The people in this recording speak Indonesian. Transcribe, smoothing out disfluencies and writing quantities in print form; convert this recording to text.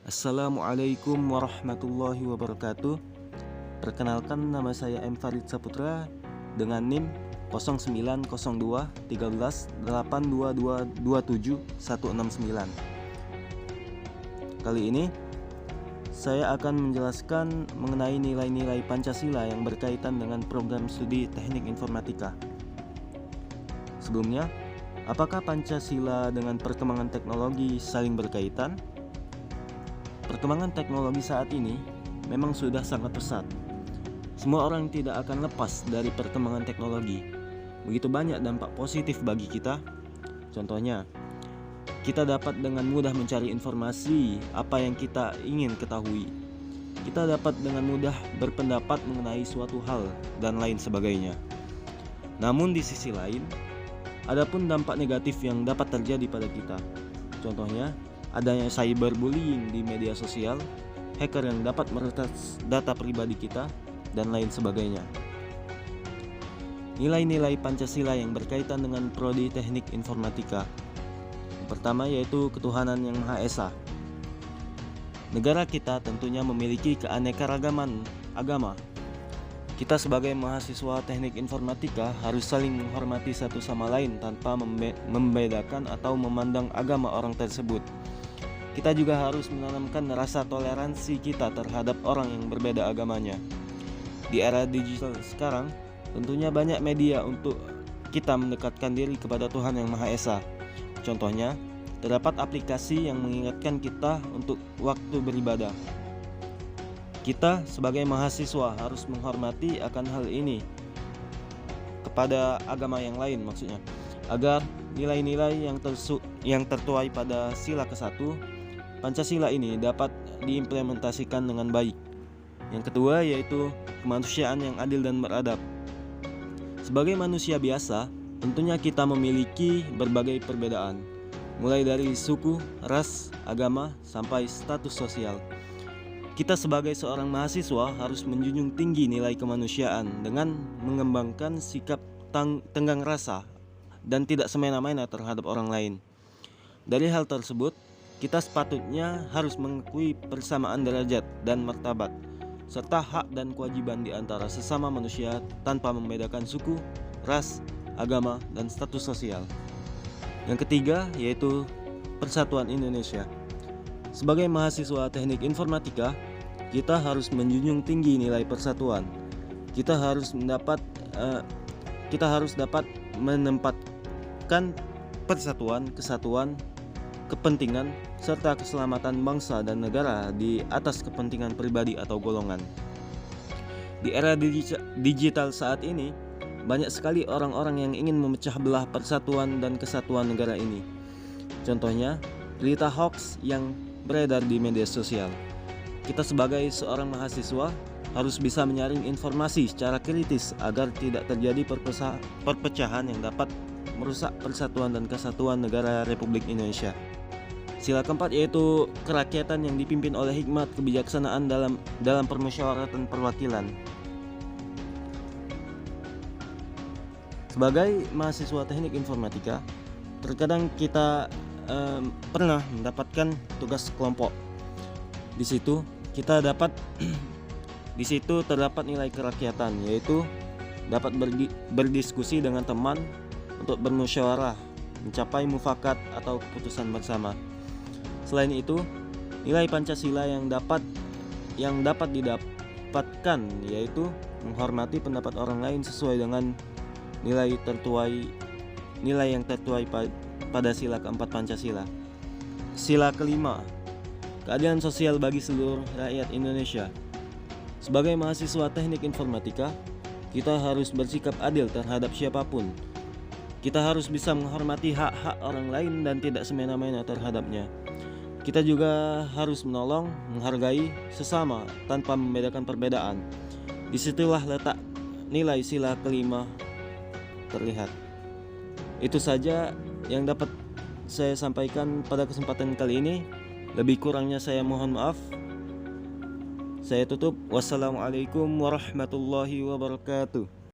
Assalamualaikum warahmatullahi wabarakatuh. Perkenalkan, nama saya M. Farid Saputra dengan NIM 09021382227169. Kali ini saya akan menjelaskan mengenai nilai-nilai Pancasila yang berkaitan dengan program studi Teknik Informatika. Sebelumnya, apakah Pancasila dengan perkembangan teknologi saling berkaitan? Perkembangan teknologi saat ini memang sudah sangat pesat. Semua orang tidak akan lepas dari perkembangan teknologi. Begitu banyak dampak positif bagi kita. Contohnya, kita dapat dengan mudah mencari informasi apa yang kita ingin ketahui. Kita dapat dengan mudah berpendapat mengenai suatu hal dan lain sebagainya. Namun di sisi lain, ada pun dampak negatif yang dapat terjadi pada kita. Contohnya, adanya cyberbullying di media sosial, hacker yang dapat meretas data pribadi kita, dan lain sebagainya. Nilai-nilai Pancasila yang berkaitan dengan prodi Teknik Informatika. Yang pertama yaitu ketuhanan yang Maha Esa. Negara kita tentunya memiliki keanekaragaman agama. Kita sebagai mahasiswa Teknik Informatika harus saling menghormati satu sama lain tanpa membedakan atau memandang agama orang tersebut. Kita juga harus menanamkan rasa toleransi kita terhadap orang yang berbeda agamanya. Di era digital sekarang, tentunya banyak media untuk kita mendekatkan diri kepada Tuhan yang Maha Esa. Contohnya, terdapat aplikasi yang mengingatkan kita untuk waktu beribadah. Kita sebagai mahasiswa harus menghormati akan hal ini kepada agama yang lain maksudnya, agar nilai-nilai yang tertuai pada sila ke-1 Pancasila ini dapat diimplementasikan dengan baik. Yang kedua yaitu kemanusiaan yang adil dan beradab. Sebagai manusia biasa, tentunya kita memiliki berbagai perbedaan, mulai dari suku, ras, agama, sampai status sosial. Kita sebagai seorang mahasiswa harus menjunjung tinggi nilai kemanusiaan dengan mengembangkan sikap tenggang rasa dan tidak semena-mena terhadap orang lain. Dari hal tersebut, kita sepatutnya harus mengakui persamaan derajat dan martabat, serta hak dan kewajiban di antara sesama manusia tanpa membedakan suku, ras, agama, dan status sosial. Yang ketiga yaitu Persatuan Indonesia. Sebagai mahasiswa Teknik Informatika, kita harus menjunjung tinggi nilai persatuan. Kita harus dapat menempatkan persatuan, kesatuan, kepentingan, serta keselamatan bangsa dan negara di atas kepentingan pribadi atau golongan. Di era digital saat ini, banyak sekali orang-orang yang ingin memecah belah persatuan dan kesatuan negara ini. Contohnya, berita hoax yang beredar di media sosial. Kita sebagai seorang mahasiswa harus bisa menyaring informasi secara kritis agar tidak terjadi perpecahan yang dapat merusak persatuan dan kesatuan negara Republik Indonesia. Sila keempat yaitu kerakyatan yang dipimpin oleh hikmat kebijaksanaan dalam permusyawaratan perwakilan. Sebagai mahasiswa Teknik Informatika, terkadang kita pernah mendapatkan tugas kelompok. Di situ terdapat nilai kerakyatan, yaitu dapat berdiskusi dengan teman untuk bermusyawarah, mencapai mufakat atau keputusan bersama. Selain itu, nilai Pancasila yang dapat didapatkan yaitu menghormati pendapat orang lain sesuai dengan nilai yang tertuai pada sila keempat Pancasila. Sila kelima, keadilan sosial bagi seluruh rakyat Indonesia. Sebagai mahasiswa Teknik Informatika, kita harus bersikap adil terhadap siapapun. Kita harus bisa menghormati hak-hak orang lain dan tidak semena-mena terhadapnya. Kita juga harus menolong, menghargai sesama tanpa membedakan perbedaan. Disitulah letak nilai sila kelima terlihat. Itu saja yang dapat saya sampaikan pada kesempatan kali ini. Lebih kurangnya saya mohon maaf. Saya tutup. Wassalamualaikum warahmatullahi wabarakatuh.